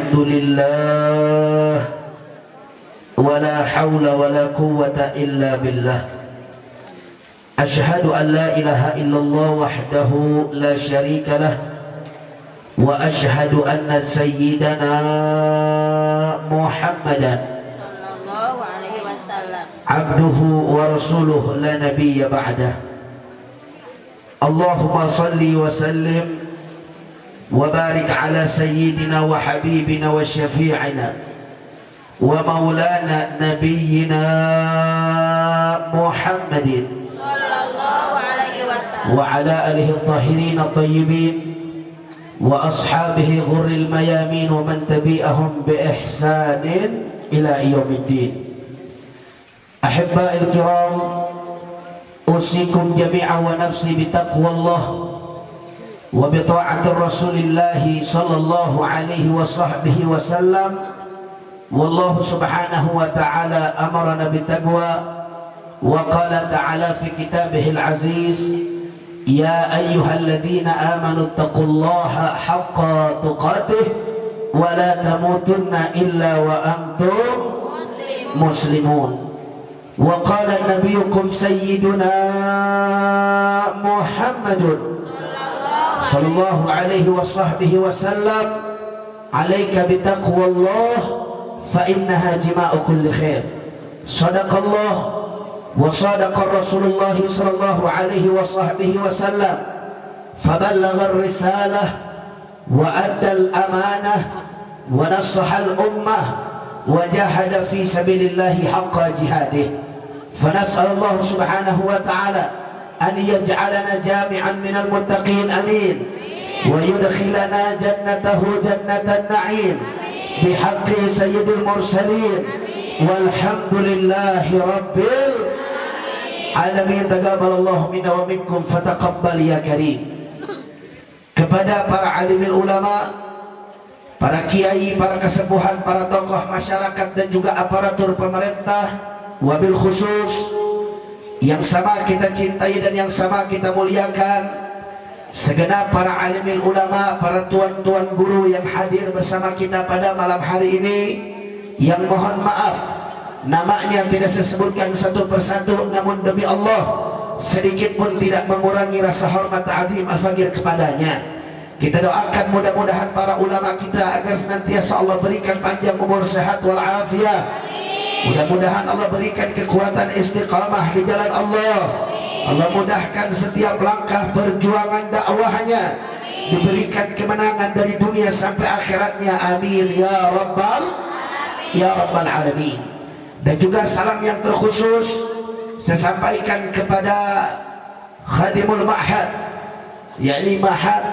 الحمد لله ولا حول ولا قوة إلا بالله أشهد أن لا إله إلا الله وحده لا شريك له وأشهد أن سيدنا محمدا عبده ورسوله لا نبي بعده اللهم صل وسلم وبارك على سيدنا وحبيبنا وشفيعنا ومولانا نبينا محمد صلى الله عليه وسلم وعلى آله الطاهرين الطيبين وأصحابه غر الميامين ومن تبعهم بإحسان إلى يوم الدين. أحبائي الكرام، أوصيكم جميعا ونفسي بتقوى الله وبطاعة رسول الله صلى الله عليه وصحبه وسلم. والله سبحانه وتعالى أمرنا بالتقوى وقال تعالى في كتابه العزيز: يا أيها الذين آمنوا اتقوا الله حق تقاته ولا تموتن إلا وأنتم مسلمون. وقال نبيكم سيدنا محمد صلى الله عليه وصحبه وسلم: عليك بتقوى الله فإنها جماع كل خير. صدق الله وصدق رسول الله صلى الله عليه وصحبه وسلم، فبلغ الرسالة وأدى الأمانة ونصح الأمة وجاهد في سبيل الله حق جهاده. فنسأل الله سبحانه وتعالى أن يجعلنا جامعا من المتقين آمين، ويدخلنا جنته جنة النعيم بحق سيد المرسلين، والحمد لله رب العالمين. Taqabbalallahu minna wa minkum fataqabbal ya karim. Kepada para alimul ulama, para kiai, para kesepuhan, para tokoh masyarakat dan juga aparatur pemerintah, wabil khusus yang sama kita cintai dan yang sama kita muliakan, segenap para alimul ulama, para tuan-tuan guru yang hadir bersama kita pada malam hari ini, yang mohon maaf namanya tidak saya sebutkan satu persatu, namun demi Allah sedikit pun tidak mengurangi rasa hormat ta'zim al-faqir kepadanya. Kita doakan mudah-mudahan para ulama kita agar senantiasa Allah berikan panjang umur, sehat walafiat. Mudah-mudahan Allah berikan kekuatan istiqamah di jalan Allah. Allah mudahkan setiap langkah perjuangan dakwahnya, diberikan kemenangan dari dunia sampai akhiratnya. Amin ya rabbal alamin. Dan juga salam yang terkhusus saya sampaikan kepada khadimul ma'had, yakni ma'had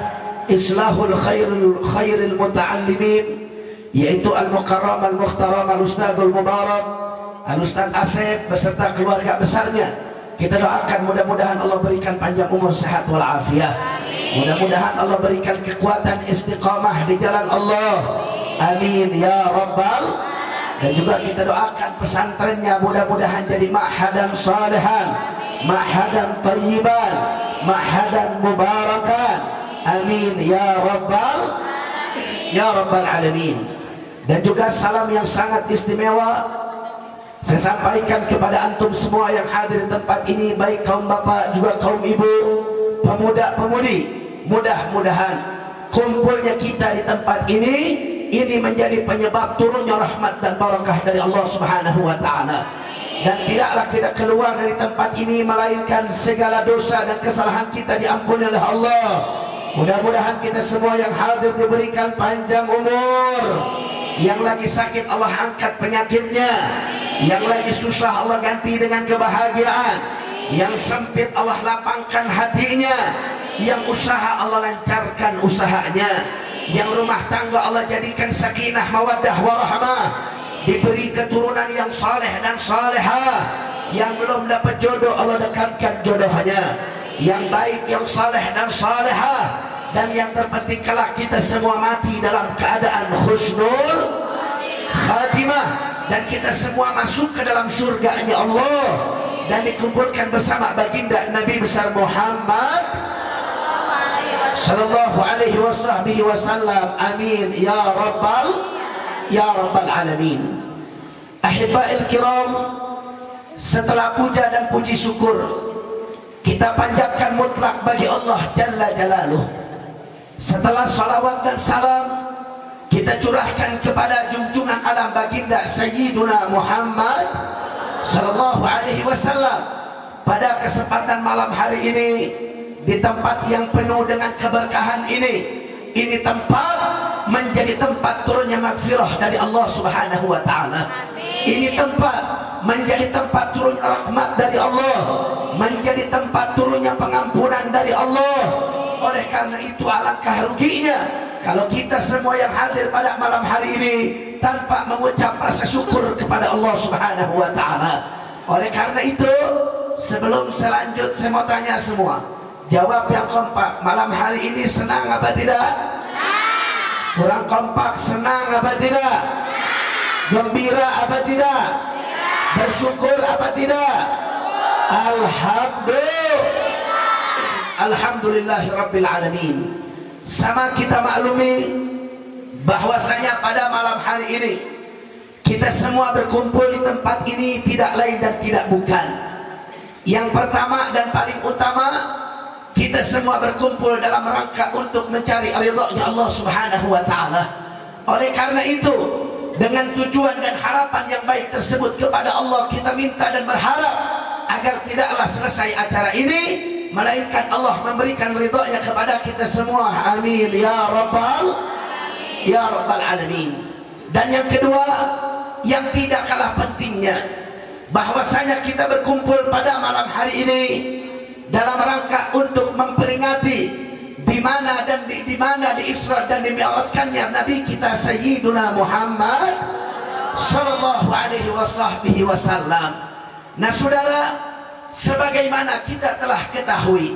islahul khairil muta'allimin, yaitu al-mukarram al-mukhtaram al-ustadzul mubarak al-ustadz Asep beserta keluarga besarnya. Kita doakan mudah-mudahan Allah berikan panjang umur, sehat walafiat. Mudah-mudahan Allah berikan kekuatan istiqamah di jalan Allah. Amin ya rabbal. Dan juga kita doakan pesantrennya mudah-mudahan jadi ma'hadan salihan, ma'hadan tayyiban, ma'hadan mubarakan. Amin ya rabbal alamin. Dan juga salam yang sangat istimewa saya sampaikan kepada antum semua yang hadir di tempat ini, baik kaum bapak juga kaum ibu, pemuda-pemudi. Mudah-mudahan kumpulnya kita di tempat ini menjadi penyebab turunnya rahmat dan barakah dari Allah Subhanahu wa taala. Dan tidaklah kita keluar dari tempat ini melainkan segala dosa dan kesalahan kita diampuni oleh Allah. Mudah-mudahan kita semua yang hadir diberikan panjang umur. Yang lagi sakit Allah angkat penyakitnya, yang lagi susah Allah ganti dengan kebahagiaan, yang sempit Allah lapangkan hatinya, yang usaha Allah lancarkan usahanya, yang rumah tangga Allah jadikan sakinah mawaddah warahmah, diberi keturunan yang saleh dan salehah, yang belum dapat jodoh Allah dekatkan jodohnya, yang baik, yang saleh dan salehah. Dan yang terpenting kelak kita semua mati dalam keadaan husnul khatimah, dan kita semua masuk ke dalam surganya Allah dan dikumpulkan bersama baginda Nabi besar Muhammad sallallahu alaihi wasallam. Amin ya rabbal ya rabbal alamin. Ahibba'il kiram, setelah puja dan puji syukur kita panjatkan mutlak bagi Allah Jalla Jalaluh. Setelah salawat dan salam kita curahkan kepada junjungan alam baginda Sayyiduna Muhammad sallallahu alaihi wasallam. Pada kesempatan malam hari ini, di tempat yang penuh dengan keberkahan ini tempat menjadi tempat turunnya maghfirah dari Allah Subhanahu wa taala. Ini tempat menjadi tempat turunnya rahmat dari Allah, menjadi tempat turunnya pengampunan dari Allah. Oleh karena itu alangkah ruginya kalau kita semua yang hadir pada malam hari ini tanpa mengucap rasa syukur kepada Allah Subhanahu wa taala. Oleh karena itu, sebelum selanjut saya mau tanya semua, jawab yang kompak. Malam hari ini senang apa tidak? Kurang kompak, senang apa tidak? Gembira apa tidak? Bersyukur apa tidak? Alhamdulillahirabbil alamin. Sama kita maklumi bahwasanya pada malam hari ini kita semua berkumpul di tempat ini tidak lain dan tidak bukan. Yang pertama dan paling utama, kita semua berkumpul dalam rangka untuk mencari ridha-Nya Allah Subhanahu wa taala. Oleh karena itu, dengan tujuan dan harapan yang baik tersebut kepada Allah, kita minta dan berharap agar tidaklah selesai acara ini melainkan Allah memberikan ridha-Nya kepada kita semua. Amin ya rabbal alamin. Dan yang kedua, yang tidak kalah pentingnya, bahwasanya kita berkumpul pada malam hari ini dalam rangka untuk memperingati di mana di Isra dan dimi'rajkannya Nabi kita Sayyiduna Muhammad sallallahu alaihi wasallam. Nah saudara, sebagaimana kita telah ketahui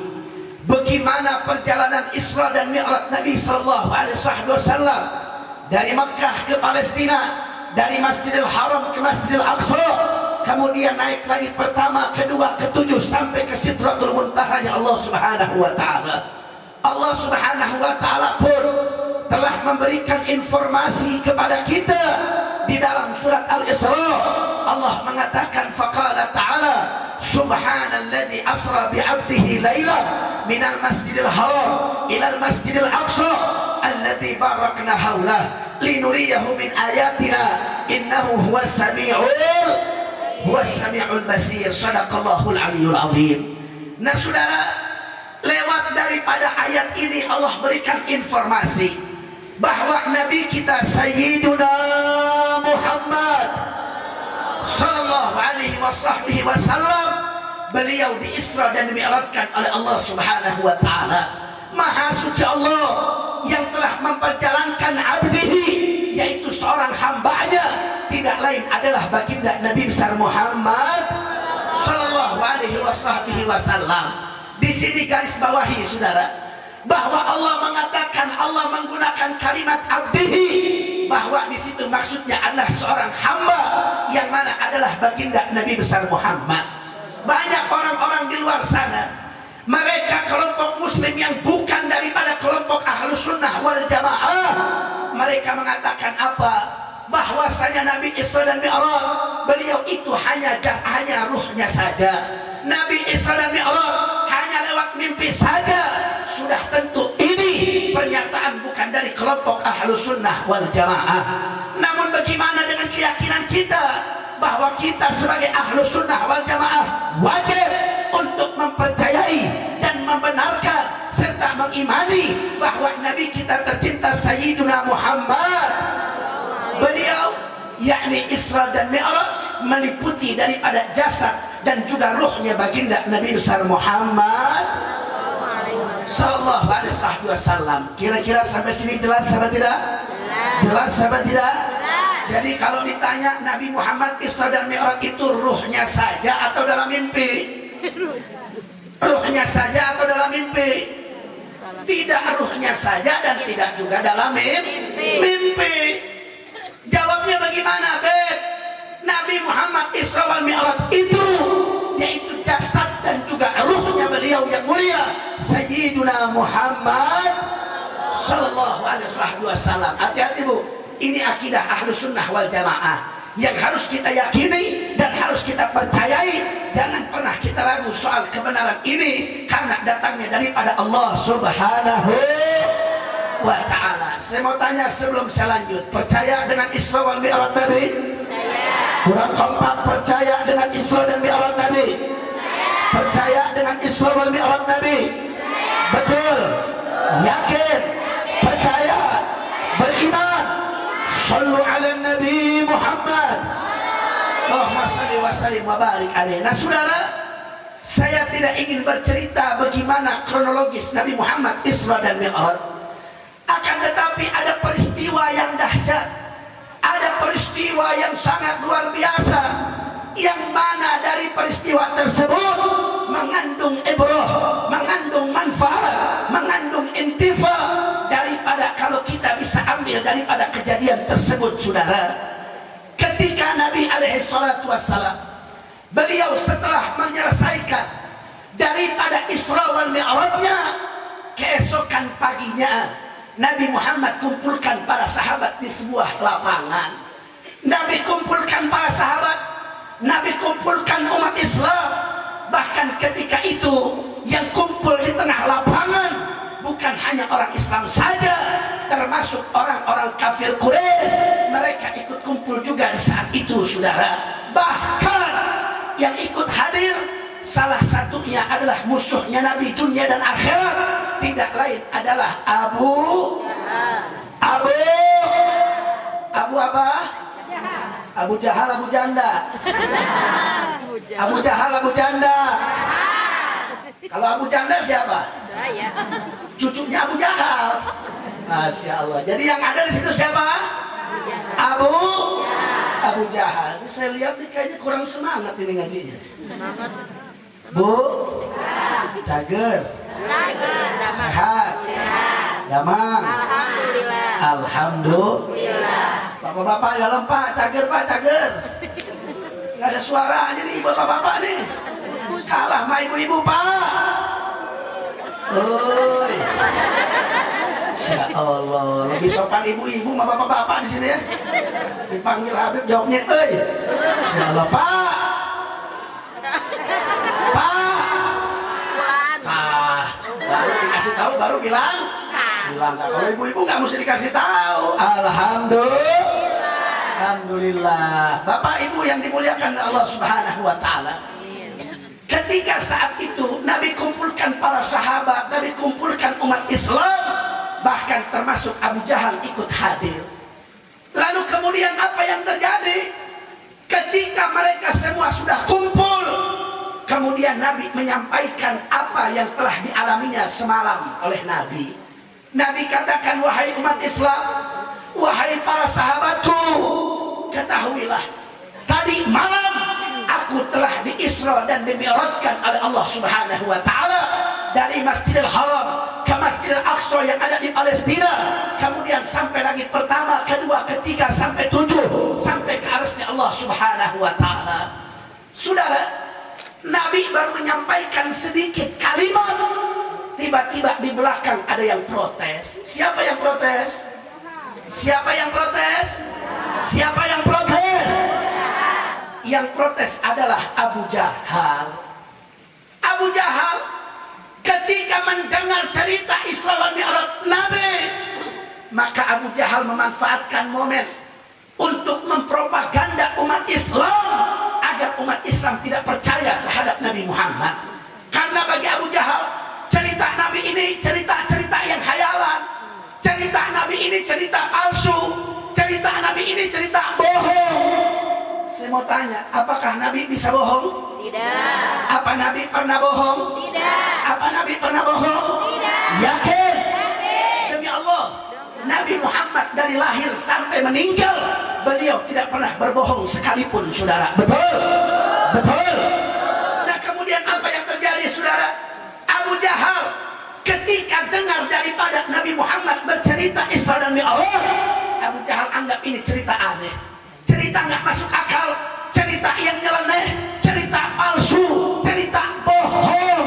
bagaimana perjalanan Isra dan Mi'raj Nabi sallallahu alaihi wasallam dari Makkah ke Palestina, dari Masjidil Haram ke Masjidil Aqsa, kemudian naik lagi pertama, kedua, ketujuh sampai ke Sidratul Muntahanya Allah Subhanahu wa taala. Allah Subhanahu wa taala pun telah memberikan informasi kepada kita di dalam surat Al-Isra. Allah mengatakan, faqala ta'ala subhanalladzi asra bi'abdihi lailan minal masjidil haram ilal masjidil aqsa alladzi barakna haulah linuriyahu min ayatina innahu huwas sami'ul basir. Shadaqallahul aliyul azim. Nah saudara, lewat daripada ayat ini Allah berikan informasi bahwa Nabi kita Sayyiduna Muhammad sallallahu alaihi wasallam, beliau di Isra dan Mi'rajkan oleh Allah Subhanahu wa taala. Maha suci Allah yang telah memperjalankan abdihi, yaitu seorang hambanya, tidak lain adalah baginda Nabi besar Muhammad sallallahu alaihi wasallam. Di sini garis bawahi saudara, bahwa Allah mengatakan, Allah menggunakan kalimat abdihi, bahwa di situ maksudnya adalah seorang hamba yang mana adalah baginda Nabi besar Muhammad. Banyak orang-orang di luar sana, mereka kelompok muslim yang bukan daripada kelompok Ahlus Sunnah wal Jamaah, mereka mengatakan apa? Bahwasanya Nabi Isra dan Mi'raj, beliau itu hanya ruhnya saja. Nabi Isra dan Mi'raj hanya lewat mimpi saja. Sudah tentu ini pernyataan bukan dari kelompok Ahlus Sunnah wal Jamaah. Namun bagaimana dengan keyakinan kita bahwa kita sebagai Ahlus Sunnah wal Jamaah wajib untuk mempercayai dan membenarkan serta mengimani bahwa Nabi kita tercinta Sayyiduna Muhammad, beliau yakni Isra dan Mi'raj meliputi daripada jasad dan juga ruhnya baginda Nabi besar Muhammad sallallahu alaihi wasallam. Kira-kira sampai sini jelas apa tidak? Jelas apa tidak? Jadi kalau ditanya Nabi Muhammad Isra dan Mi'raj itu ruhnya saja atau dalam mimpi? Ruhnya saja atau dalam mimpi? Tidak ruhnya saja dan tidak juga dalam mimpi. Jawabnya bagaimana, Beb? Nabi Muhammad Isra wal Mi'raj itu yaitu jasad dan juga ruhnya beliau yang mulia Sayyiduna Muhammad sallallahu alaihi wasallam. Hati-hati Bu, Ini akidah Ahlus Sunnah wal Jamaah yang harus kita yakini dan harus kita percayai. Jangan pernah kita ragu soal kebenaran ini, karena datangnya daripada Allah Subhanahu wa ta'ala. Saya mau tanya sebelum saya lanjut, percaya dengan Isra wal Mi'raj Nabi? Kurang kompak. Percaya dengan Isra dan Mi'raj Nabi? Percaya dengan Isra wal Mi'raj Nabi? Betul? Yakin? Percaya? Beriman? Sallu ala Nabi Muhammad. Allahumma salli wa sallim wa barik alaihi. Nah saudara, saya tidak ingin bercerita bagaimana kronologis Nabi Muhammad Isra dan Mi'raj. Akan tetapi ada peristiwa yang dahsyat, ada peristiwa yang sangat luar biasa, yang mana dari peristiwa tersebut mengandung ibrah, mengandung manfaat, mengandung intifa, daripada kalau kita bisa ambil daripada kejadian tersebut. Saudara, ketika Nabi alaihi salatu wassalam, beliau setelah menyelesaikan daripada Isra wal Mi'rajnya, keesokan paginya Nabi Muhammad kumpulkan para sahabat di sebuah lapangan. Nabi kumpulkan para sahabat, Nabi kumpulkan umat Islam. Bahkan ketika itu yang kumpul di tengah lapangan bukan hanya orang Islam saja, termasuk orang-orang kafir Quraisy. Mereka ikut kumpul juga di saat itu, saudara. Bahkan yang ikut hadir salah satunya adalah musuhnya Nabi dunia dan akhirat, tidak lain adalah Abu apa? Abu Jahal, Abu Janda. Abu Jahal, Abu Janda. Kalau Abu Janda siapa? Cucunya Abu Jahal. Masya Allah. Jadi yang ada di situ siapa? Abu Jahal. Ini saya lihat nih kayaknya kurang semangat ini ngajinya. Bu, cager, sehat, damang, alhamdulillah. Bapak-bapak dalam pak, cager pak, cager. Nggak ada suaranya nih bapak-bapak nih. Kalah sama ibu-ibu pak. Oi, Insya Allah lebih sopan ibu-ibu sama bapak-bapak di sini ya. Dipanggil Habib jawabnya, Insya Allah pak. Baru dikasih tahu baru bilang kalau ibu-ibu nggak mesti dikasih tahu. Alhamdulillah. Bapak ibu yang dimuliakan Allah Subhanahu wa ta'ala, ketika saat itu Nabi kumpulkan para sahabat, Nabi kumpulkan umat Islam, bahkan termasuk Abu Jahal ikut hadir. Lalu kemudian apa yang terjadi ketika mereka semua sudah kumpul? Kemudian Nabi menyampaikan apa yang telah dialaminya semalam oleh Nabi. Nabi katakan, wahai umat Islam, wahai para sahabatku, ketahuilah, tadi malam aku telah di-Isra dan di-Mi'rajkan oleh Allah Subhanahu wa ta'ala dari Masjidil Haram ke Masjidil Aqsa yang ada di Palestina, kemudian sampai langit pertama, kedua, ketiga, sampai 7, sampai ke arsy Allah Subhanahu wa ta'ala. Saudara, Nabi baru menyampaikan sedikit kalimat, tiba-tiba di belakang ada yang protes. Siapa yang protes? Siapa yang protes? Siapa yang protes? Yang protes adalah Abu Jahal. Abu Jahal ketika mendengar cerita Isra wal Mi'raj Nabi, maka Abu Jahal memanfaatkan momen untuk mempropaganda umat Islam agar umat Islam tidak percaya terhadap Nabi Muhammad. Karena bagi Abu Jahal, cerita Nabi ini cerita-cerita yang khayalan, cerita Nabi ini cerita palsu, cerita Nabi ini cerita bohong. Saya mau tanya, apakah Nabi bisa bohong? Tidak. Apa Nabi pernah bohong? Tidak. Apa Nabi pernah bohong? Tidak. Yakin? Yakin. Demi Allah, Nabi Muhammad dari lahir sampai meninggal, beliau tidak pernah berbohong sekalipun, saudara. Betul? Betul? Nah kemudian apa yang terjadi, saudara? Abu Jahal ketika dengar daripada Nabi Muhammad bercerita Isra dan Mi'raj, Abu Jahal anggap ini cerita aneh, cerita nggak masuk akal, cerita yang nyeleneh, cerita palsu, cerita bohong.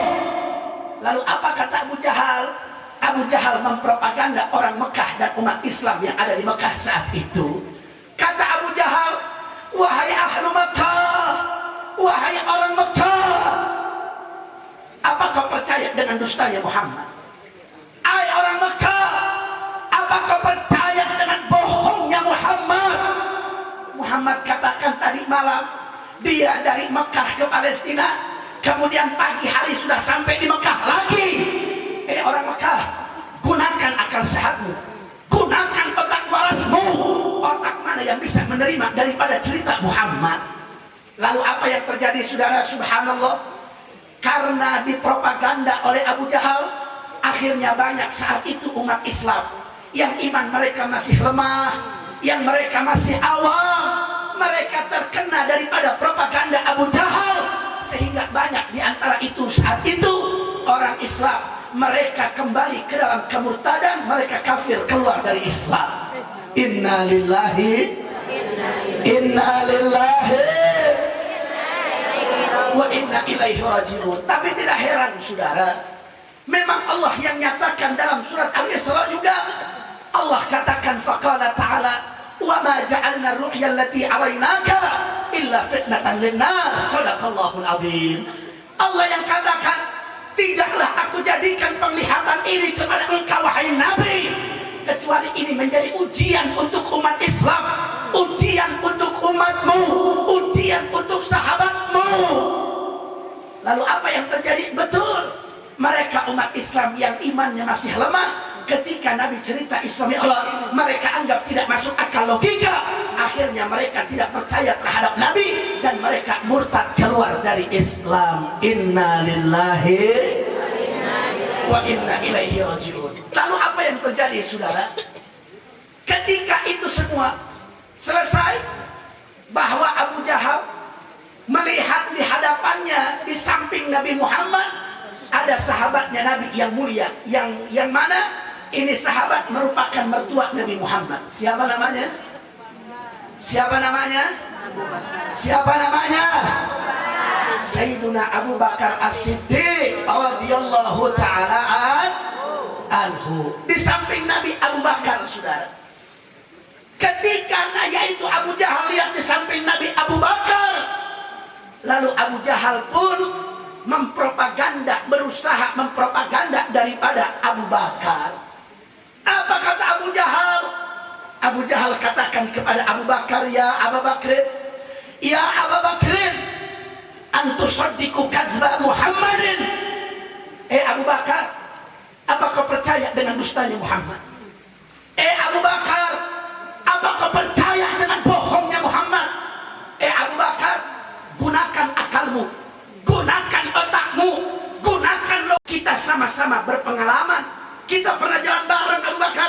Lalu apa kata Abu Jahal? Abu Abu Jahal mempropaganda orang Mekah dan umat Islam yang ada di Mekah saat itu. Kata Abu Jahal, wahai ahlu Mekah, wahai orang Mekah, apakah percaya dengan dustanya Muhammad? Hai orang Mekah, apakah percaya dengan bohongnya Muhammad? Muhammad katakan tadi malam dia dari Mekah ke Palestina, kemudian pagi hari sudah sampai di Mekah lagi. Orang Mekah, gunakan akal sehatmu, gunakan otak walasmu. Otak mana yang bisa menerima daripada cerita Muhammad? Lalu apa yang terjadi saudara? Subhanallah, karena dipropaganda oleh Abu Jahal, akhirnya banyak saat itu umat Islam yang iman mereka masih lemah, yang mereka masih awam, mereka terkena daripada propaganda Abu Jahal, sehingga banyak di antara itu saat itu orang Islam mereka kembali ke dalam kemurtadan, mereka kafir, keluar dari Islam. Inna lillahi wa inna ilaihi raji'un. Tapi tidak heran saudara, memang Allah yang nyatakan dalam surat Al-Isra juga. Allah katakan faqala ta'ala wa ma ja'alna ar-ru'ya allati araynaka illa fitnatan lin-nas. Shadaqallahul azim. Allah yang katakan, tidaklah aku jadikan penglihatan ini kepada engkau wahai Nabi, kecuali ini menjadi ujian untuk umat Islam, ujian untuk umatmu, ujian untuk sahabatmu. Lalu apa yang terjadi? Betul, mereka umat Islam yang imannya masih lemah, ketika Nabi cerita Islam Allah, mereka anggap tidak masuk akal logika. Akhirnya mereka tidak percaya terhadap Nabi dan mereka murtad, keluar dari Islam. Inna lillahi wa inna ilaihi raji'un. Lalu apa yang terjadi saudara? Ketika itu semua selesai, bahwa Abu Jahal melihat di hadapannya, di samping Nabi Muhammad ada sahabatnya Nabi yang mulia, yang mana ini sahabat merupakan mertua Nabi Muhammad. Siapa namanya? Siapa namanya? Siapa namanya? Sayyiduna Abu Bakar As-Siddiq radhiyallahu ta'ala anhu. Di samping Nabi Abu Bakar saudara. Ketika yaitu Abu Jahal lihat di samping Nabi Abu Bakar, lalu Abu Jahal pun mempropaganda, berusaha mempropaganda daripada Abu Bakar. Apa kata Abu Jahal? Abu Jahal katakan kepada Abu Bakar, ya Abu Bakrin, ya Abu Bakrin, antusaddiqu kadzba Muhammadin. Abu Bakar, apa kau percaya dengan dustanya Muhammad? Abu Bakar, apa kau percaya dengan bohongnya Muhammad? Abu Bakar, gunakan akalmu, gunakan otakmu, gunakan lo. Kita sama-sama berpengalaman. Kita pernah jalan bareng Abu Bakar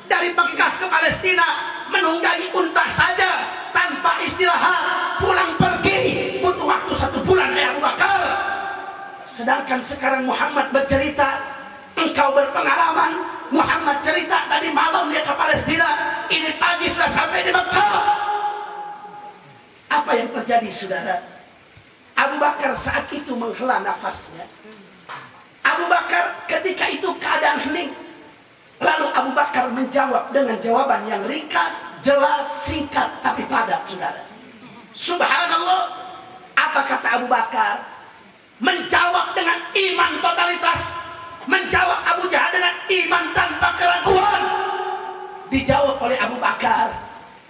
dari Mekah ke Palestina, menunggangi unta saja tanpa istirahat, pulang pergi butuh waktu 1 bulan. Abu Bakar. Sedangkan sekarang Muhammad bercerita, engkau berpengalaman. Muhammad cerita tadi malam dia ke Palestina, ini pagi sudah sampai di Mekah. Apa yang terjadi saudara? Abu Bakar saat itu menghela nafasnya. Abu Bakar ketika itu keadaan hening. Lalu Abu Bakar menjawab dengan jawaban yang ringkas, jelas, singkat, tapi padat saudara. Subhanallah. Apa kata Abu Bakar? Menjawab dengan iman totalitas, menjawab Abu Jahal dengan iman tanpa keraguan. Dijawab oleh Abu Bakar,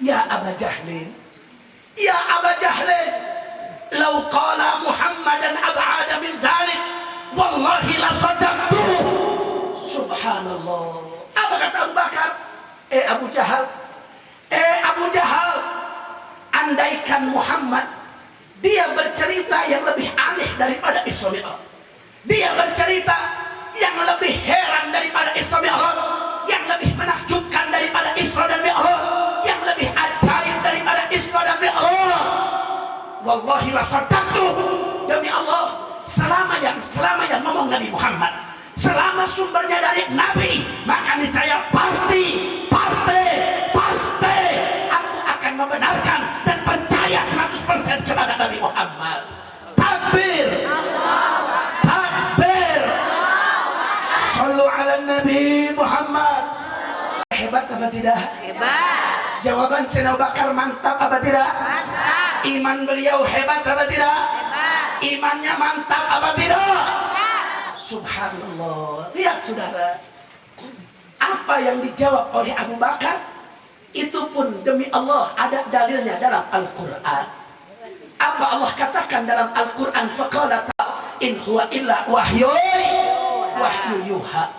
ya Aba Jahlin, ya Aba Jahlin, lau qala Muhammadan ab'ada min dzalik wallahi la sadaqtu. Subhanallah. Apa kata Abu Bakar? Abu Jahal, Abu Jahal, andaikan Muhammad dia bercerita yang lebih aneh daripada Isra Mi'raj, dia bercerita yang lebih heran daripada Isra Mi'raj, yang lebih menakjubkan daripada Isra dan Mi'raj, yang lebih ajaib daripada Isra dan Mi'raj, wallahi la sadaqtu, demi Allah, selama yang ngomong Nabi Muhammad, selama sumbernya dari Nabi, maka niscaya pasti aku akan membenarkan dan percaya 100% kepada Nabi Muhammad. Takbir, takbir, sallu ala nabi. Nabi Muhammad. Hebat apa tidak? Hebat. Jawaban Sayyidina Abu Bakar mantap apa tidak? Mantap. Iman beliau hebat apa tidak? Hebat. Imannya mantap apa tidak? Mantap. Subhanallah. Lihat saudara, apa yang dijawab oleh Abu Bakar itu pun demi Allah ada dalilnya dalam Al-Quran. Apa Allah katakan dalam Al-Quran? Faqala in huwa illa wahyu yuha.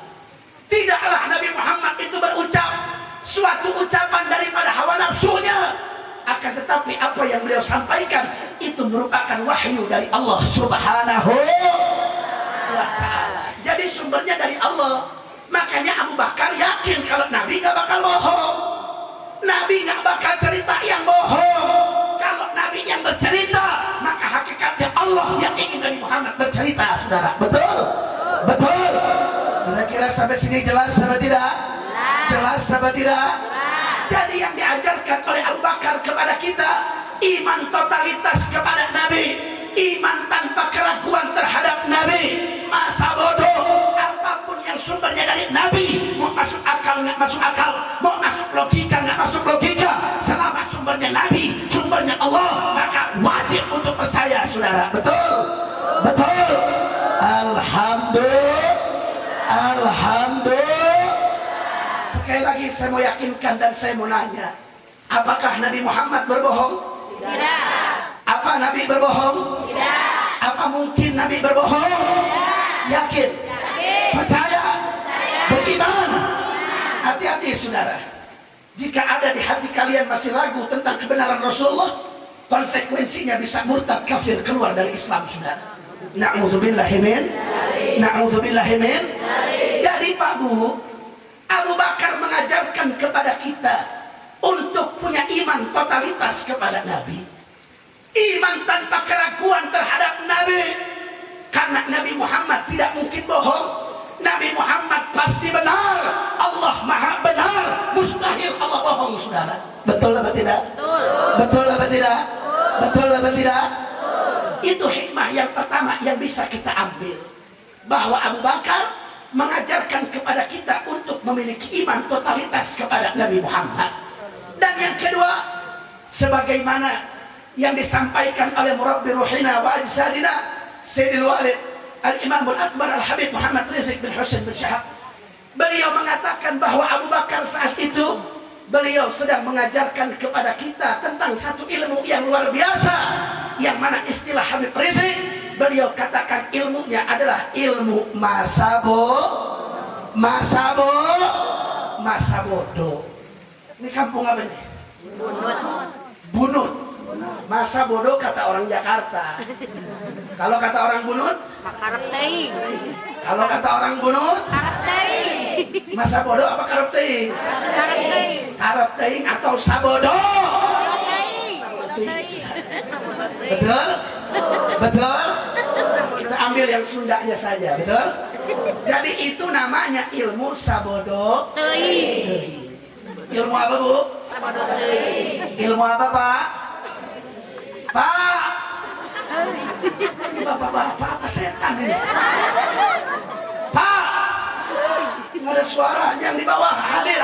Tidaklah Nabi Muhammad itu berucap suatu ucapan daripada hawa nafsunya, akan tetapi apa yang beliau sampaikan itu merupakan wahyu dari Allah Subhanahu wa ta'ala. Jadi sumbernya dari Allah. Makanya Abu Bakar yakin kalau Nabi gak bakal bohong. Nabi gak bakal cerita yang bohong. Kalau Nabi yang bercerita, maka hakikatnya Allah yang ingin Nabi Muhammad bercerita, saudara. Betul? Betul. Kira-kira sampai sini jelas apa tidak? Jelas apa tidak? Jadi yang diajarkan oleh Abu Bakar kepada kita, iman totalitas kepada Nabi, iman tanpa keraguan terhadap Nabi, masa bodoh apapun yang sumbernya dari Nabi, mau masuk akal nggak masuk akal, mau masuk logika nggak masuk logika, selama sumbernya Nabi, sumbernya Allah, maka wajib untuk percaya, saudara. Betul? Betul. Alhamdulillah. Alhamdulillah. Sekali lagi saya mau yakinkan dan saya mau nanya, apakah Nabi Muhammad berbohong? Tidak. Apa Nabi berbohong? Tidak. Apa mungkin Nabi berbohong? Tidak. Yakin? Yakin. Percaya? Percaya. Beriman? Hati-hati saudara. Jika ada di hati kalian masih ragu tentang kebenaran Rasulullah, konsekuensinya bisa murtad kafir keluar dari Islam, saudara. Na'udzubillahi min. Na'udzubillahi min. Jadi Pak Bu, Abu Bakar mengajarkan kepada kita untuk punya iman totalitas kepada Nabi, iman tanpa keraguan terhadap Nabi, karena Nabi Muhammad tidak mungkin bohong. Nabi Muhammad pasti benar. Allah maha benar, mustahil Allah bohong, saudara. Betul apa tidak? Betul. Betul apa tidak? Betul apa tidak? Betul. Itu hikmah yang pertama yang bisa kita ambil, bahwa Abu Bakar mengajarkan kepada kita untuk memiliki iman totalitas kepada Nabi Muhammad. Dan yang kedua, sebagaimana yang disampaikan oleh Murabbi Ruhina wa Ajsadina Sayyidil Walid Al-Imam Al-Akbar Al-Habib Muhammad Rizik bin Husain bin Syahab, beliau mengatakan bahwa Abu Bakar saat itu beliau sedang mengajarkan kepada kita tentang satu ilmu yang luar biasa, yang mana istilah Habib Rizik, beliau katakan ilmunya adalah ilmu masa bodoh. Ini kampung apa ini? Bunut. Masa bodoh kata orang Jakarta. Kalau kata orang bunut? Makarep teuing. Kalau kata orang bunut? Karep teuing. Masa bodoh apa karep teuing? Karep teuing. Karep teuing atau sabodoh? Betul? Betul? Kita ambil yang Sundanya saja, betul? Jadi itu namanya ilmu sabodo teuing. Ilmu apa, Bu? Sabodo teuing. Ilmu apa, Pak? Pak! Ini bapak-bapak apa setan ini? Pak! Nggak ada suara, yang di bawah hadir.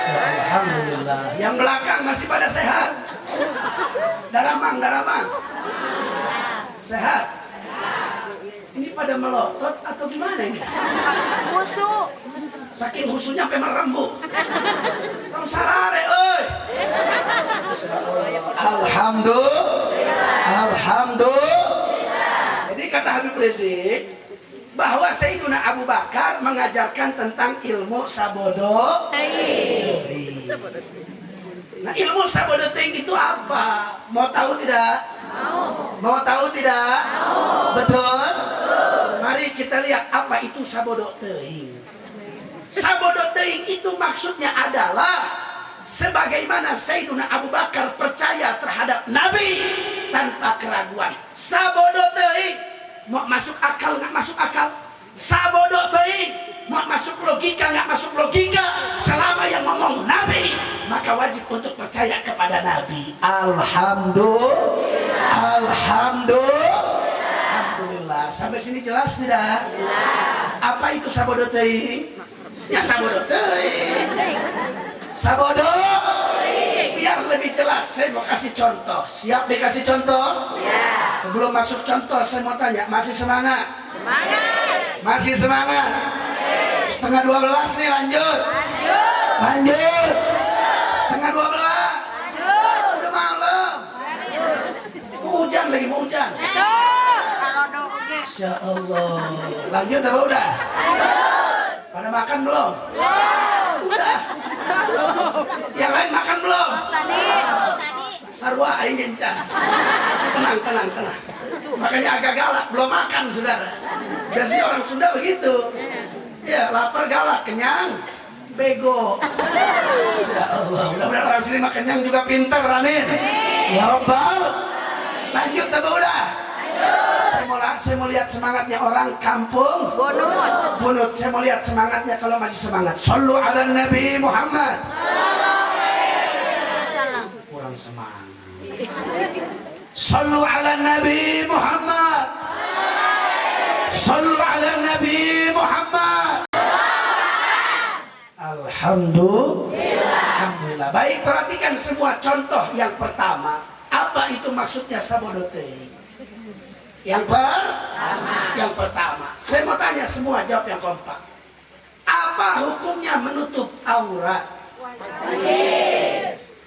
Alhamdulillah. Yang belakang masih pada sehat. Daramang. Sehat. Ini pada melotot atau gimana ini? Musuh. Saking khususnya sampai merembuk. Tong sarare, oi. Alhamdulillah. Jadi kata Habib Rizik bahwa Sayyiduna Abu Bakar mengajarkan tentang ilmu sabodo teuing. Nah, ilmu sabodo teuing itu apa? Mau tahu tidak? Mau tahu tidak? Betul? Mari kita lihat apa itu sabodo teuing. Sabodo teuing itu maksudnya adalah sebagaimana Sayyiduna Abu Bakar percaya terhadap Nabi tanpa keraguan. Sabodo teuing, mau masuk akal nggak masuk akal. Sabodo teuing, mau masuk logika nggak masuk logika. Selama yang ngomong Nabi, maka wajib untuk percaya kepada Nabi. Alhamdulillah. Sampai sini jelas tidak? Jelas. Apa itu sabodo teuing? Ya sabodo teuing. Sabodo. Biar lebih jelas, saya mau kasih contoh. Siap dikasih contoh? Ya. Sebelum masuk contoh, saya mau tanya, masih semangat? Semangat. Masih semangat? Setengah 12 nih, lanjut. Lanjut. Setengah 12. Udah malam. Mau hujan lagi, mau hujan. Kalau do oke. Masya Allah. Lanjut apa udah? Pada makan belum? Udah. Yang lain makan belum? Tadi. Sarwa aing gencan. Tenang, tenang, tenang. Makanya agak galak, belum makan saudara. Biasanya orang Sunda begitu. Ya, lapar galak, kenyang bego. Masya Allah. Mudah-mudahan orang sini mah kenyang juga pintar, amin. Ya Rabbal. Lanjut apa udah? Saya mau lihat semangatnya orang kampung Bunut. Bunut. Saya mau lihat semangatnya kalau masih semangat. Sallu ala Nabi Muhammad. Salam. Kurang semangat. Sallu ala Nabi Muhammad. Sallu ala Nabi Muhammad. Alhamdulillah. Baik, perhatikan semua contoh. Yang pertama, apa itu maksudnya sabodo teuing? Yang pertama, saya mau tanya semua, jawab yang kompak. Apa hukumnya menutup aurat?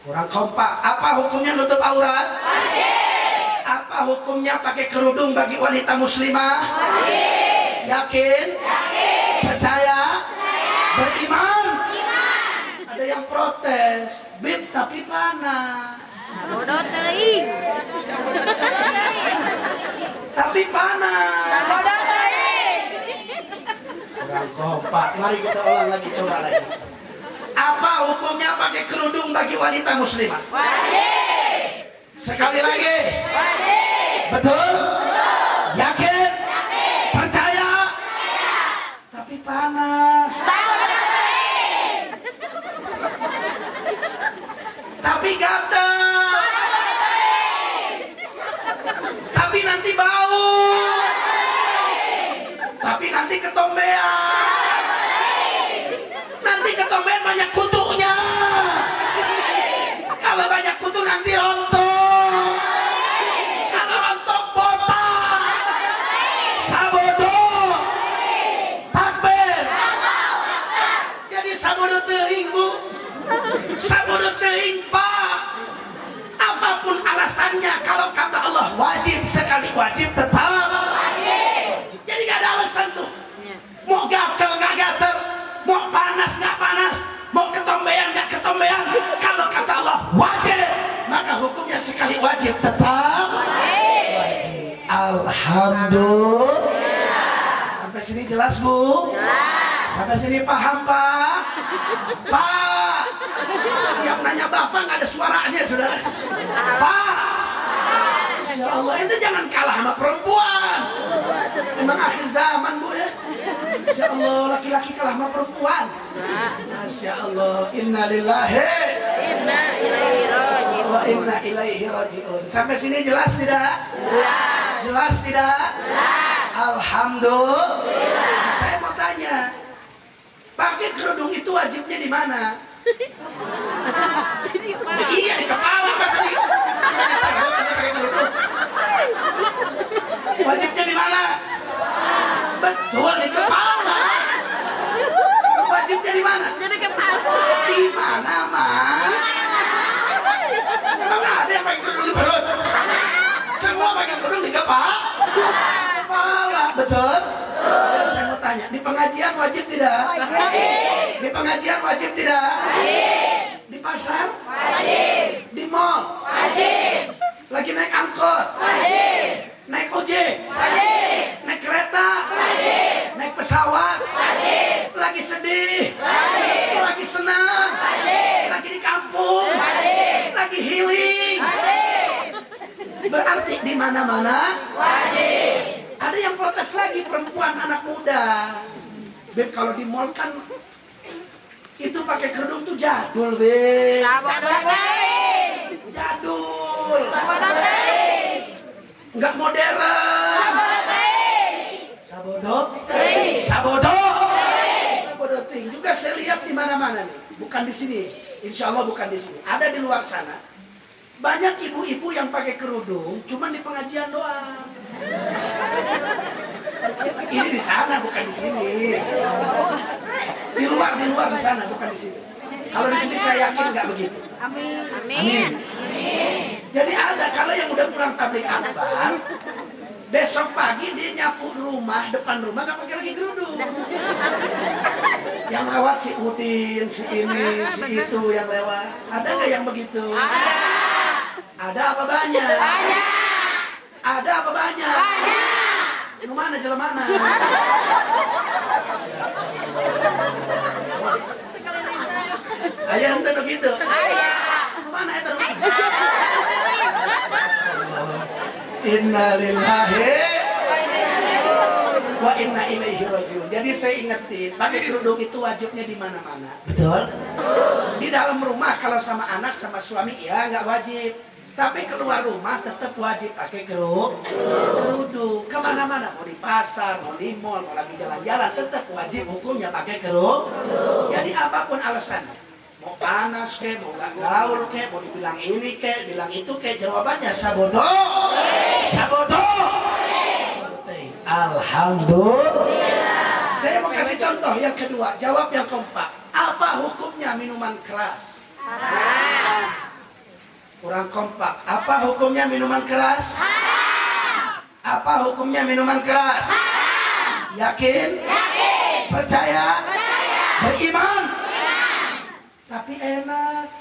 Kurang kompak. Apa hukumnya menutup aurat? Apa hukumnya pakai kerudung bagi wanita muslimah? Yakin? Percaya? Beriman? Ada yang protes, Bib, tapi panas. Sabodo teuing. Tapi panas. Sabodo teuing. Kurang kompak. Mari kita ulang lagi, coba lagi. Apa hukumnya pakai kerudung bagi wanita muslimah? Wajib. Sekali lagi. Wajib. Betul? Yakin? Percaya? Tapi panas. Sabodo teuing. Tapi gatel. Tapi nanti bau. Tapi nanti ketombean. Nanti ketombean banyak kutunya. Kalau banyak kutu nanti rontok. Kalau rontok botak. Sabodo. Takbir. Jadi sabodo teuing, Bu. Sabodo teuing, Pak. Apapun alasannya, kalau kata Allah wajib, sekali wajib tetap wajib. Jadi gak ada alasan tuh. Mau gatel gak gatel, mau panas gak panas, mau ketombean gak ketombean, kalau kata Allah wajib, maka hukumnya sekali wajib tetap wajib. Alhamdulillah. Sampai sini jelas, Bu? Sampai sini paham, Pak? Pak, yang nanya Bapak nggak ada suaranya, saudara. Pak, Masya Allah, itu jangan kalah sama perempuan. Memang akhir zaman, Bu, ya. Masya Allah, laki-laki kalah sama perempuan. Masya Allah, inna lillahi Inna ilaihi raji'un. wa inna ilaihi raji'un. Sampai sini jelas tidak? Jelas tidak? Alhamdulillah. Nah, saya mau tanya, pakai kerudung itu wajibnya di mana? Iya, di kepala, masa di wajibnya di mana? Betul, di kepala. Wajibnya di mana? Jadi kepala. Di mana, Mak? Emang ada yang pakai kerudung di perut? Semua pakai kerudung di kepala. Betul? Saya mau tanya, di pengajian wajib tidak? Wajib. Di pengajian wajib tidak? Wajib. Di pasar? Wajib. Di mall? Wajib. Lagi naik angkot? Wajib. Naik ojek? Wajib. Naik kereta? Wajib. Naik pesawat? Wajib. Lagi sedih? Wajib. Lagi senang? Wajib. Lagi di kampung? Wajib. Lagi healing? Wajib. Berarti di mana-mana? Wajib. Ada yang protes lagi, perempuan, anak muda. Beb, kalau di mall kan itu pakai kerudung tuh jadul, Beb. Sabodo teuing. Jadul. Sabodo teuing. Enggak modern. Sabodo teuing. Sabodo. Teuing. Sabodo. Sabodo ting. Juga saya lihat di mana-mana nih. Bukan di sini. Insya Allah bukan di sini. Ada di luar sana. Banyak ibu-ibu yang pakai kerudung, cuman di pengajian doang. Ini di sana, bukan di sini. Di luar di sana, bukan di sini. Kalau di sini saya yakin nggak begitu. Amin. Jadi ada kalau yang udah pulang tabligh akbar, besok pagi dia nyapu rumah, depan rumah nggak pakai lagi kerudung. Yang lewat si Udin, si ini, si itu yang lewat. Ada nggak yang begitu? Ada apa banyak? Ada apa banyak? Lu mana jalan mana? Ayah ente begitu? Lu mana ente? Innalillahi wa inna ilaihi rajiun. Jadi saya ingetin, pakai kerudung itu wajibnya di mana-mana. Betul? Di dalam rumah kalau sama anak sama suami ya nggak wajib. Tapi keluar rumah tetap wajib pakai kerudung. Kemana-mana, mau di pasar, mau di mall, mau lagi jalan-jalan, tetap wajib hukumnya pakai kerudung. Jadi apapun alasannya, mau panas ke, mau nggak gaul ke, mau dibilang ini ke, bilang itu ke, jawabannya sabodo. Sabodo. Alhamdulillah. Saya mau kasih contoh yang kedua, jawab yang keempat. Apa hukumnya minuman keras? Kurang kompak. Apa hukumnya minuman keras? Apa hukumnya minuman keras? Yakin? Percaya? Beriman? Tapi enak.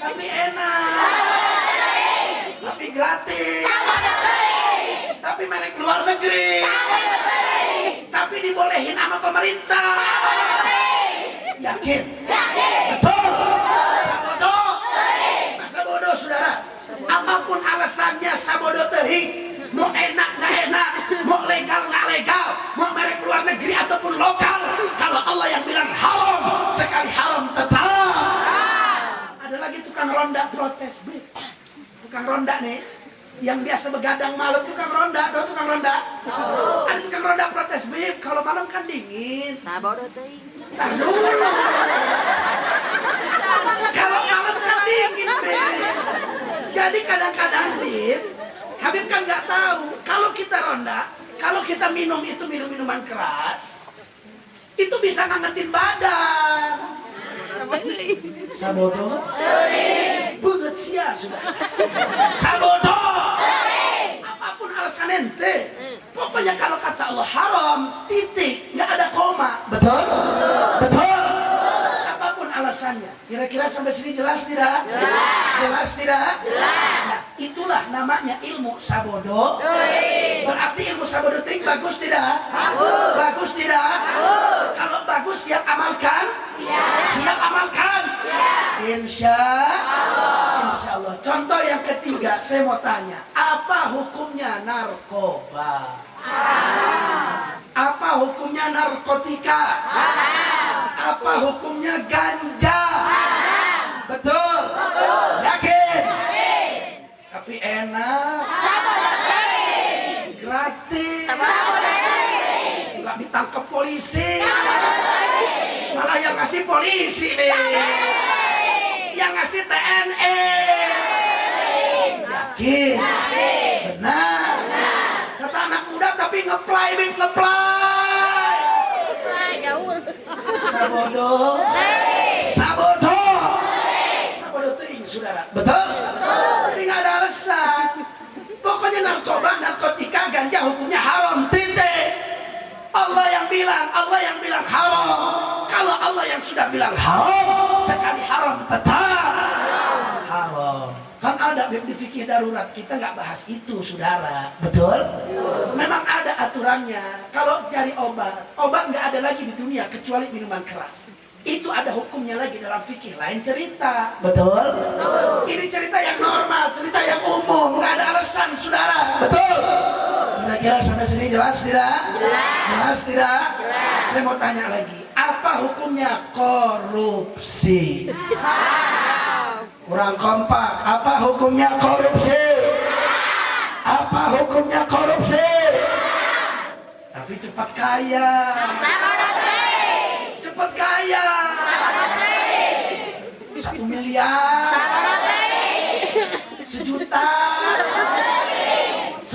Tapi enak. Tapi gratis. Tapi merek luar negeri. Tapi dibolehin sama pemerintah. Yakin? Betul. Sabodo saudara, apapun alasannya sabodo teuing, mau enak nggak enak, mau legal nggak legal, mau merek luar negeri ataupun lokal, kalau Allah yang bilang haram, sekali haram tetap. Ada lagi tukang ronda protes, tukang ronda nih, yang biasa begadang malam, tukang ronda, tahu tukang ronda? Ada tukang ronda protes, kalau malam kan dingin. Sabodo teuing. Tar dulu. Kalau malam kan dingin, Beb. Jadi kadang-kadang, Beb, Habib kan nggak tahu. Kalau kita ronda, kalau kita minum itu minuman keras, itu bisa ngangetin badan. Sabodo. Banget sia sudah. Sabodo. Apapun alasan ente, pokoknya kalau kata Allah haram, titik, nggak ada koma. Betul? Betul. Alasannya, kira-kira sampai sini jelas tidak? Jelas tidak? Nah, itulah namanya ilmu sabodo. Berarti ilmu sabodo ting bagus tidak? Bagus tidak? Kalau bagus siap amalkan? Siap amalkan? Insya Allah. Contoh yang ketiga, saya mau tanya, apa hukumnya narkoba? Apa hukumnya narkotika? Apa hukumnya ganja? Betul? Yakin? Tapi enak. Gratis. Nggak ditangkap polisi. Malah yang ngasih polisi nih. Yang ngasih TNI. Yakin? Benar. Kata anak muda tapi ngeplay. Sabodo. Sabodo ting, saudara. Betul? Jadi nggak ada alasan. Pokoknya narkoba, narkotika, ganja hukumnya haram. Titik. Allah yang bilang haram. Kalau Allah yang sudah bilang haram, sekali haram tetap haram. Kan ada di fikih darurat, kita nggak bahas itu, saudara. Betul? Memang ada aturannya. Kalau cari obat nggak ada lagi di dunia kecuali minuman keras. Itu ada hukumnya lagi dalam fikih, lain cerita. Betul? Ini cerita yang normal, cerita yang umum, nggak ada alasan, saudara. Betul? Kira-kira sampai sini jelas tidak? Jelas tidak? Saya mau tanya lagi, apa hukumnya korupsi? Kurang kompak. Apa hukumnya korupsi? Apa hukumnya korupsi? Tapi cepat kaya. Cepat kaya. 1 miliar. 1 juta. 100.000. 10.000.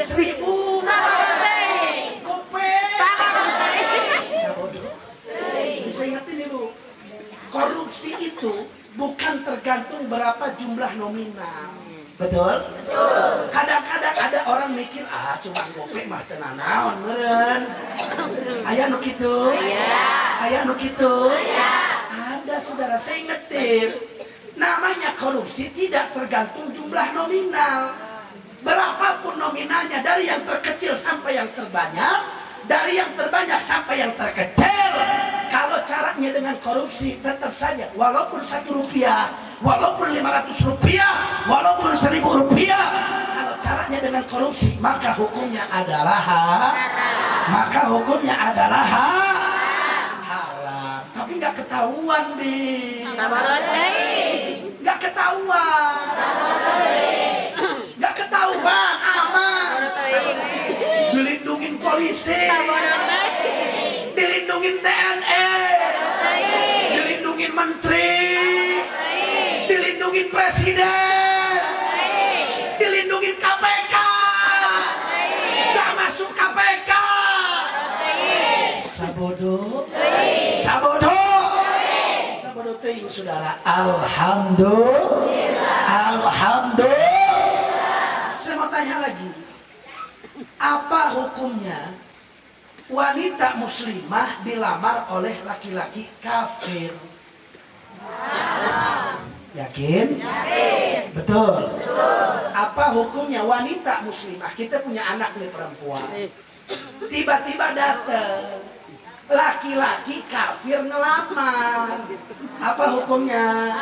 1.000. Kopek. Sabodo. Bisa ingetin Ibu, korupsi itu bukan tergantung berapa jumlah nominal. Betul? Kadang-kadang ada orang mikir, cuma gopek mah tenan naon meureun. Aya nu kitu? Aya nu kitu? Ada saudara, saya ingetin. Namanya korupsi tidak tergantung jumlah nominal. Berapapun nominalnya, dari yang terkecil sampai yang terbanyak, dari yang terbanyak sampai yang terkecil. Kalau caranya dengan korupsi, tetap saja walaupun 1 rupiah, walaupun 500 rupiah, walaupun 1.000 rupiah, kalau caranya dengan korupsi, maka hukumnya adalah haram. Tapi nggak ketahuan, Bi. Nggak ketahuan. Nggak ketahuan, aman. Dilindungin polisi, dilindungin TNI, dilindungin menteri, dilindungin presiden, dilindungin KPK, gak masuk KPK. Sabodo, sabodo, sabodo ting saudara. Alhamdulillah. Saya mau tanya lagi, apa hukumnya wanita muslimah dilamar oleh laki-laki kafir? Yakin? Betul. Apa hukumnya wanita muslimah? Kita punya anak nih perempuan. Tiba-tiba datang laki-laki kafir ngelamar. Apa hukumnya?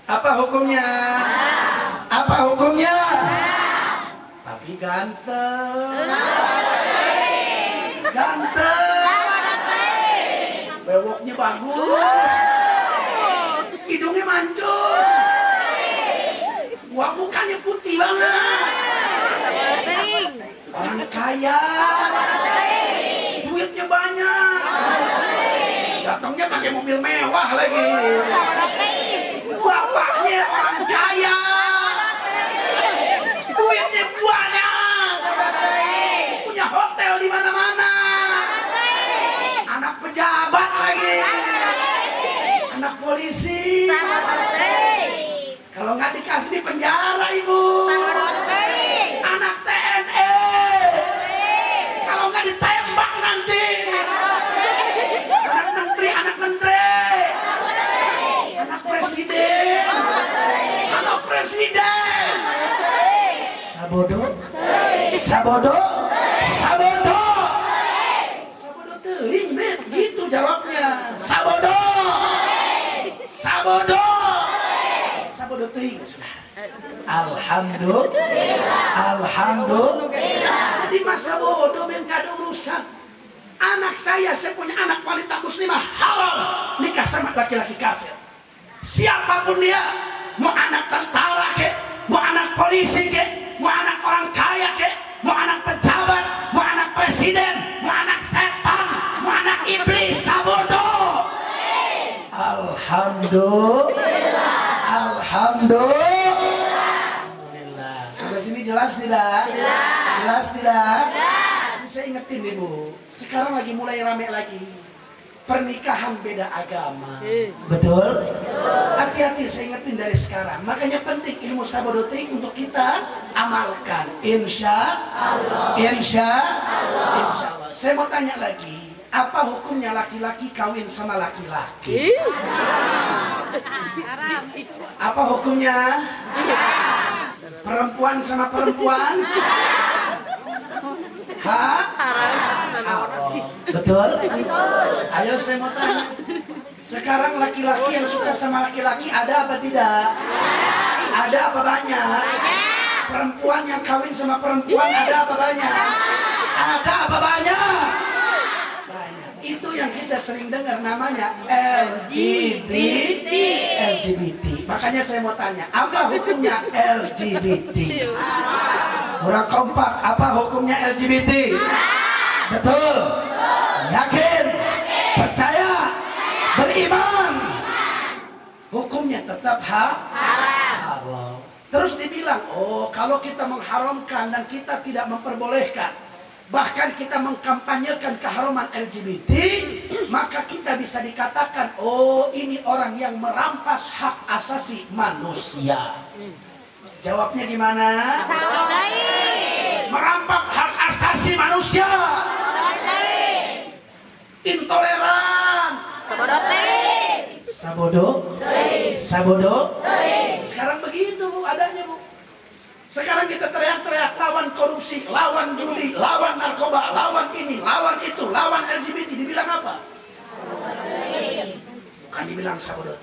Apa hukumnya? Apa hukumnya? Tapi ganteng. Bewoknya bagus. Hidungnya mancung. Wah, mukanya putih banget. Orang kaya. Duitnya banyak. Datangnya pakai mobil mewah lagi. Bapaknya orang kaya. Duitnya banyak. Punya hotel di mana-mana. Anak pejabat lagi. Anak polisi. Kalau nggak dikasih di penjara, Ibu. Anak TNI. Kalau nggak ditembak nanti. Anak menteri. Anak presiden. Anak presiden. Sabodo. Sabodo. Sabodo. Sabodo teuing, Bet. Gitu jawabnya. Sabodo. Sabodo. Sabodo teuing. Alhamdulillah. Jadi masa bodoh men kada urusan. Anak saya punya anak wanita muslimah haram nikah sama laki-laki kafir. Siapapun dia, mau anak tentara ke, mau anak polisi ke, mau anak orang kaya ke, mau anak pejabat, mau anak presiden, mau anak setan, mau anak iblis, sabodo. Alhamdulillah. Sampai sini jelas tidak? Jelas tidak? Saya ingetin Ibu, sekarang lagi mulai rame lagi pernikahan beda agama. Betul? Hati-hati, saya ingetin dari sekarang. Makanya penting ilmu sabodoting untuk kita amalkan. Insya Allah. Saya mau tanya lagi, apa hukumnya laki-laki kawin sama laki-laki? Apa hukumnya? Perempuan sama perempuan? Haram. Betul? Ayo saya mau tanya. Sekarang laki-laki yang suka sama laki-laki ada apa tidak? Ada apa banyak? Perempuan yang kawin sama perempuan ada apa banyak? Ada apa banyak? Banyak. Itu yang kita sering dengar namanya LGBT. Makanya saya mau tanya, apa hukumnya LGBT? Orang kompak, apa hukumnya LGBT? Betul? Yakin? Percaya? Beriman? Hukumnya tetap haram. Terus dibilang, oh kalau kita mengharamkan dan kita tidak memperbolehkan, bahkan kita mengkampanyekan keharuman LGBT, maka kita bisa dikatakan, oh ini orang yang merampas hak asasi manusia. Jawabnya gimana? Merampas hak asasi manusia. Intoleran. Sabodo. Sekarang begitu Bu, adanya Bu. Sekarang kita teriak-teriak lawan korupsi, lawan judi, lawan narkoba, lawan ini, lawan itu, lawan LGBT. Dibilang apa? Bukan dibilang sabodo.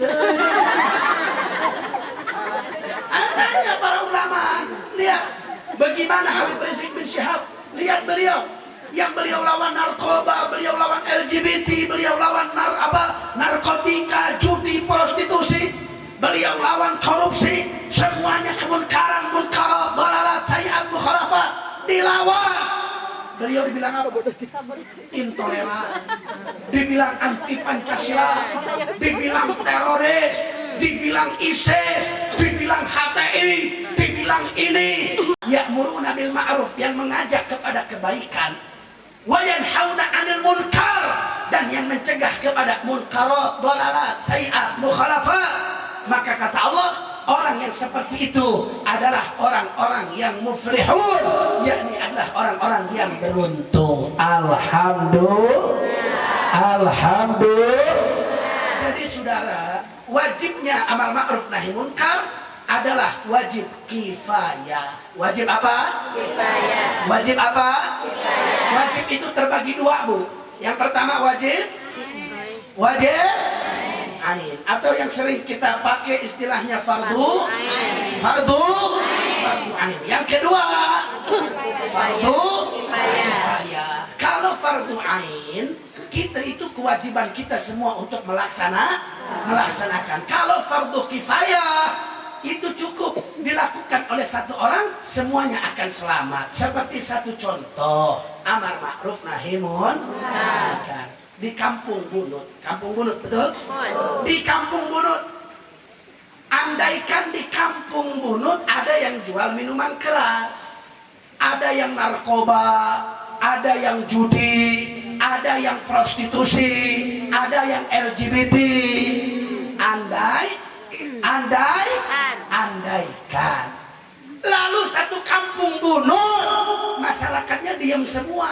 Adanya para ulama. Lihat bagaimana Habib Rizik bin Syihab. Lihat beliau. Yang beliau lawan narkoba, beliau lawan LGBT, beliau lawan narkotika, judi, prostitusi, beliau lawan korupsi, semuanya kemunkaran, munkarat, dhalalat, sayiat, mukhalafat dilawan. Beliau dibilang apa? Intoleran, dibilang anti Pancasila, dibilang teroris, dibilang ISIS, dibilang HTI, dibilang ini. Ya'muruna bil ma'ruf, yang mengajak kepada kebaikan. Wa yanhauna 'anil munkar, dan yang mencegah kepada munkarat, dhalalat, sayiat, mukhalafat. Maka kata Allah, orang yang seperti itu adalah orang-orang yang muflihun, yakni adalah orang-orang yang beruntung. Alhamdulillah. Jadi saudara, wajibnya amar ma'ruf nahi munkar adalah wajib kifayah. Wajib apa? Kifayah. Wajib apa? Kifayah. Wajib itu terbagi dua Bu. Yang pertama wajib ain, atau yang sering kita pakai istilahnya fardu ain. Yang kedua fardu kifayah. Kalau fardu ain, kita itu kewajiban kita semua untuk melaksanakan. Kalau fardu kifayah, itu cukup dilakukan oleh satu orang, semuanya akan selamat. Seperti satu contoh, amar ma'ruf nahi munkar. Di Kampung Bunut betul? Di Kampung Bunut, andaikan di Kampung Bunut ada yang jual minuman keras, ada yang narkoba, ada yang judi, ada yang prostitusi, ada yang LGBT. Andaikan lalu satu Kampung Bunut masyarakatnya diam semua,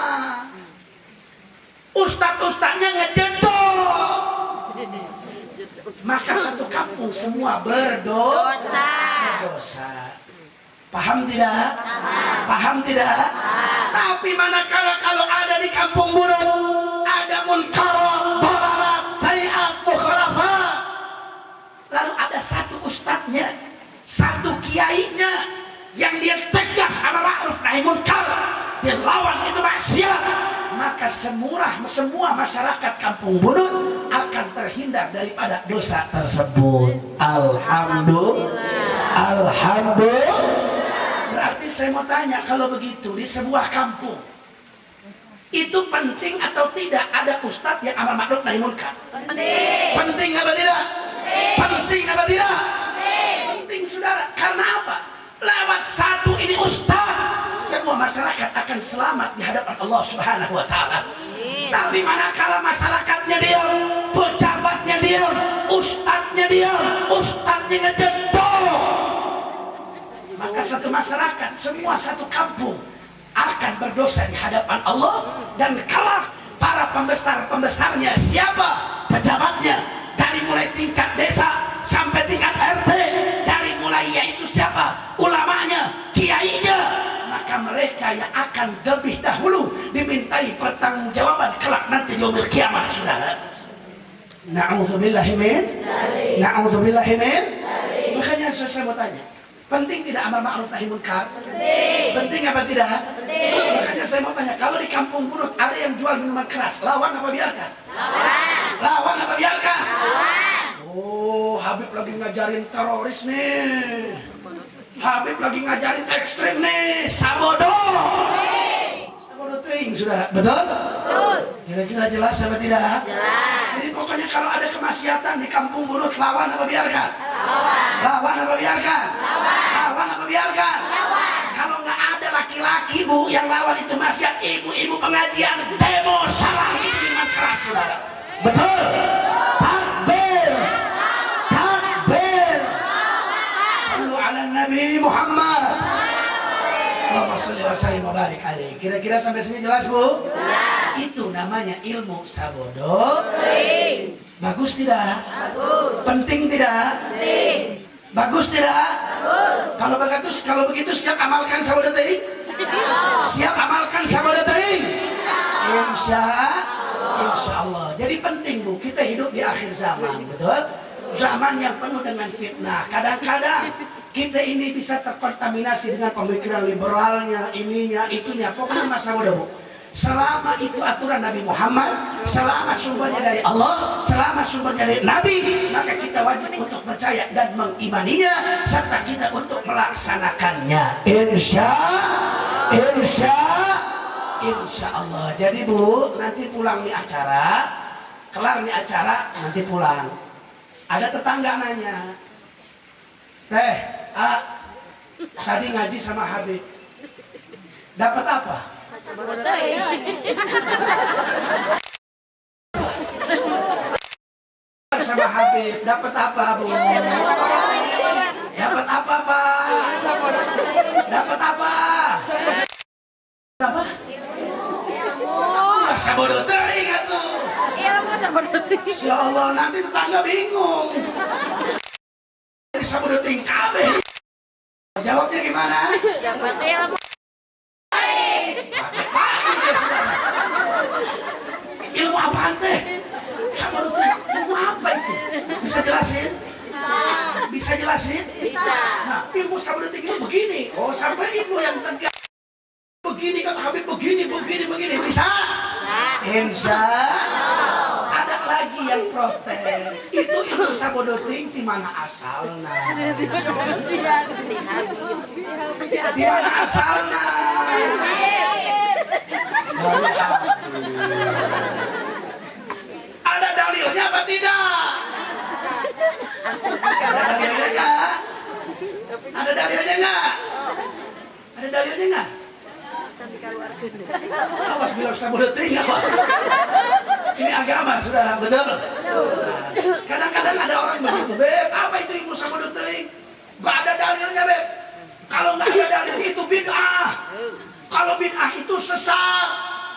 ustadz-ustadznya ngejedok, maka satu kampung semua berdosa. Paham tidak? Paham tidak? Tapi manakala kalau ada di Kampung Bunut ada munkarat, dhalalat, sayiat, mukhalafat, lalu ada satu ustadznya, satu kiainya yang dia tegas amar ma'ruf nahi munkar, dia lawan itu maksiat, maka semua masyarakat Kampung Bunut akan terhindar daripada dosa tersebut. Alhamdulillah. Berarti saya mau tanya, kalau begitu di sebuah kampung itu penting atau tidak ada ustadz yang amar ma'ruf nahi munkar? Penting apa tidak? Penting apa tidak? Penting saudara. Karena apa? Lewat satu ini ustaz, semua masyarakat akan selamat di hadapan Allah Subhanahu wa taala. Tapi manakala masyarakatnya diam, pejabatnya diam, ustadznya diam, ustadznya ngejedok, maka satu masyarakat, semua satu kampung akan berdosa di hadapan Allah. Dan kelak para pembesarnya siapa? Pejabatnya, dari mulai tingkat desa sampai tingkat RT, dari mulai yaitu siapa? Ulamanya, kiainya, maka mereka yang akan lebih dahulu dimintai pertanggungjawaban kelak nanti yaumil kiamah saudara. Na'udzubillahi min. Makanya saya mau tanya, penting tidak amar ma'ruf nahi munkar? Penting apa tidak? Makanya saya mau tanya, kalau di Kampung Bunut ada yang jual minuman keras, lawan apa biarkan? Lawan apa biarkan? Oh, Habib lagi ngajarin teroris nih. Habib lagi ngajarin ekstrim nih. Sabodo. Sabodo ting, saudara. Betul? Betul. Kira-kira jelas apa tidak? Jelas. Jadi pokoknya kalau ada kemaksiatan di kampung Bulut, lawan apa biarkan? Lawan. Lawan apa biarkan? Lawan. Lawan apa biarkan? Lawan. Kalau nggak ada laki-laki bu yang lawan itu maksiat, ibu-ibu pengajian demo salah itu memang keras, saudara. Betul? Takbir. Takbir. Sallu ala Nabi Muhammad. Allahumma sholli wa sallim wa barik alaihi. Kira-kira sampai sini jelas bu? Jelas. Itu namanya ilmu sabodo. Penting. Bagus tidak? Bagus. Penting tidak? Penting. Bagus tidak? Bagus. Kalau begitu siap amalkan sabodo teuing? Siap amalkan sabodo teuing? Insya Allah. Jadi penting bu, kita hidup di akhir zaman, betul? Zaman yang penuh dengan fitnah. Kadang-kadang kita ini bisa terkontaminasi dengan pemikiran liberalnya, ininya, itunya. Pokoknya masa muda bu. Selama itu aturan Nabi Muhammad, selama sumbernya dari Allah, selama sumbernya dari Nabi, maka kita wajib untuk percaya dan mengimaninya, serta kita untuk melaksanakannya. Insya Allah. Jadi bu, nanti pulang nih acara, kelar nih acara, nanti pulang. Ada tetangga nanya, teh, tadi ngaji sama Habib, dapat apa? Sabodo teuing. Sama Habib, dapat apa bu? Dapat apa pak? Dapat apa? Apa? Sabodo teuing atuh. Ilmu sabodo teuing. Ya Allah, nanti tetangga bingung. Jadi sabodo teuing kabeh. Jawabnya gimana? Dapat ilmu. Pakai dia sudah. Ilmu apaan teh? Sabodo teuing ilmu apa itu? Bisa jelasin? Bisa jelasin? Bisa. Nah, ilmu sabodo teuing itu begini. Oh, sampai ilmu yang tegak. Begini kata Habib, begini. Bisa? Insya ada lagi yang protes. Itu ilmu sabodo teuing di mana asalna? Di mana asalna? Dari Habib. Ada dalilnya apa tidak? Ada dalilnya enggak? Ada dalilnya enggak? Ada dalilnya enggak? Awas bilang sabodo teuing, awas. Ini agama, saudara, betul? Nah, kadang-kadang ada orang begitu, Beb, apa itu ilmu sabodo teuing? Gak ada dalilnya, Beb. Kalau nggak ada dalil itu bid'ah. Kalau bid'ah itu sesat.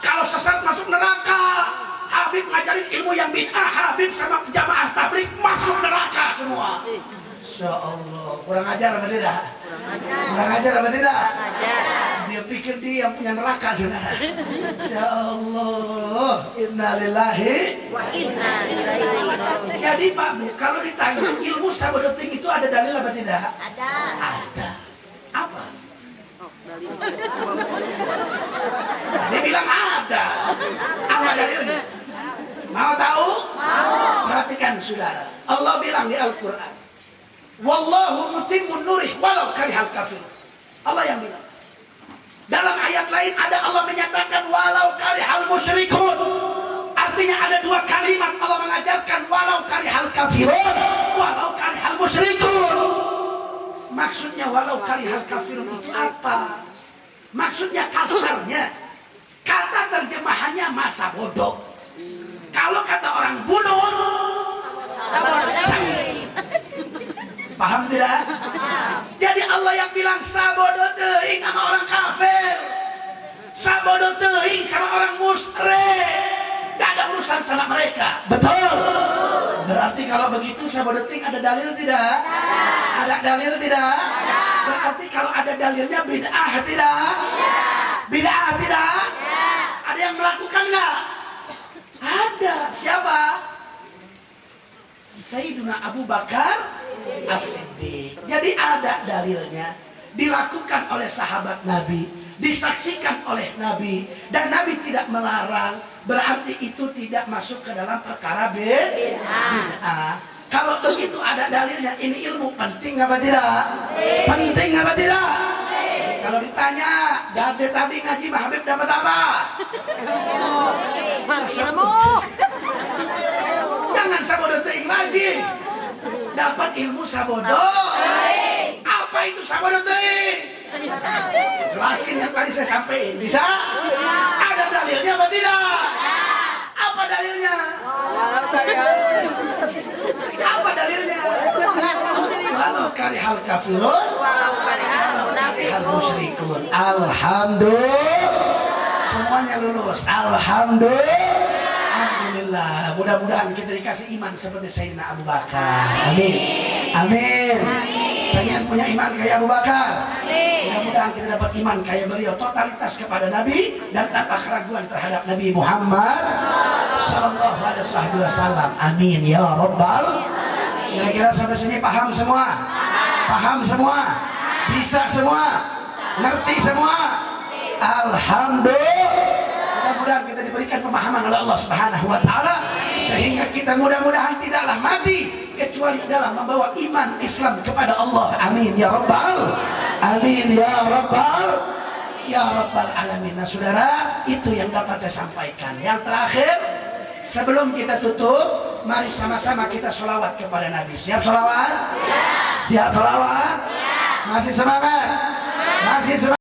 Kalau sesat masuk neraka. Habib ngajarin ilmu yang bid'ah, Habib sama jamaah tabligh masuk neraka semua. Insya Allah. Kurang ajar apa tidak? Kurang ajar apa tidak? Dia pikir dia punya neraka, saudara. Insya Allah. Innalillahi Wa inna ilaihi raji'un. Jadi Pak Bu, kalau ditanya ilmu sabodo teuing itu ada dalil apa tidak? Ada. Ada. Apa? Dia bilang ada. Apa dalilnya? Mau tahu? Mau. Perhatikan saudara. Allah bilang di Al-Quran, wallahu mutimmun nurih walau karihal kafir. Allah yang bilang. Dalam ayat lain ada Allah menyatakan walau karihal musyrikun. Artinya ada dua kalimat Allah mengajarkan walau karihal kafirun, walau karihal musyrikun. Maksudnya walau karihal kafirun itu apa? Maksudnya kasarnya, kata terjemahannya masa bodoh. Kalau kata orang bunun, paham tidak? Jadi Allah yang bilang sabodo teuing sama orang kafir, sabodo teuing sama orang musyrik, gak ada urusan sama mereka. Betul? Berarti kalau begitu sabodo teuing ada dalil tidak? Ada dalil tidak? Berarti kalau ada dalilnya bid'ah tidak? Bid'ah tidak? Ada yang melakukan nggak? Ada. Siapa? Sayyiduna Abu Bakar As-Siddiq. Jadi ada dalilnya, dilakukan oleh sahabat Nabi, disaksikan oleh Nabi, dan Nabi tidak melarang. Berarti itu tidak masuk ke dalam perkara bid'ah. Kalau begitu ada dalilnya, ini ilmu penting apa tidak? Penting apa tidak? Kalau ditanya, Gade tadi ngaji Mah Habib dapat apa? Ilmu. Jangan sabodo teing lagi. Dapat ilmu sabodo. Apa itu sabodo teing? Jelasin yang tadi saya sampaikan. Bisa? Ada dalilnya apa tidak? Apa dalilnya? Apa dalilnya? Walau karihal kafirun, walau karihal musyrikun. Alhamdulillah, semuanya lulus. Alhamdulillah. Mudah-mudahan kita dikasih iman seperti Sayyidina Abu Bakar. Amin. Amin. Pengen punya iman kayak Abu Bakar. Mudah-mudahan kita dapat iman kayak beliau, totalitas kepada Nabi dan tanpa keraguan terhadap Nabi Muhammad sallallahu alaihi wasallam. Amin ya rabbal. Kira-kira sampai sini paham semua? Paham semua? Bisa semua? Ngerti semua? Alhamdulillah. Mudah-mudahan kita diberikan pemahaman oleh Allah Subhanahu wa taala sehingga kita mudah-mudahan tidaklah mati kecuali dalam membawa iman Islam kepada Allah. Amin ya rabbal. Amin ya rabbal. Ya rabbal alamin. Nah, saudara, itu yang dapat saya sampaikan. Yang terakhir, sebelum kita tutup, mari sama-sama kita sholawat kepada Nabi. Siap sholawat? Siap sholawat? Masih semangat? Masih semangat?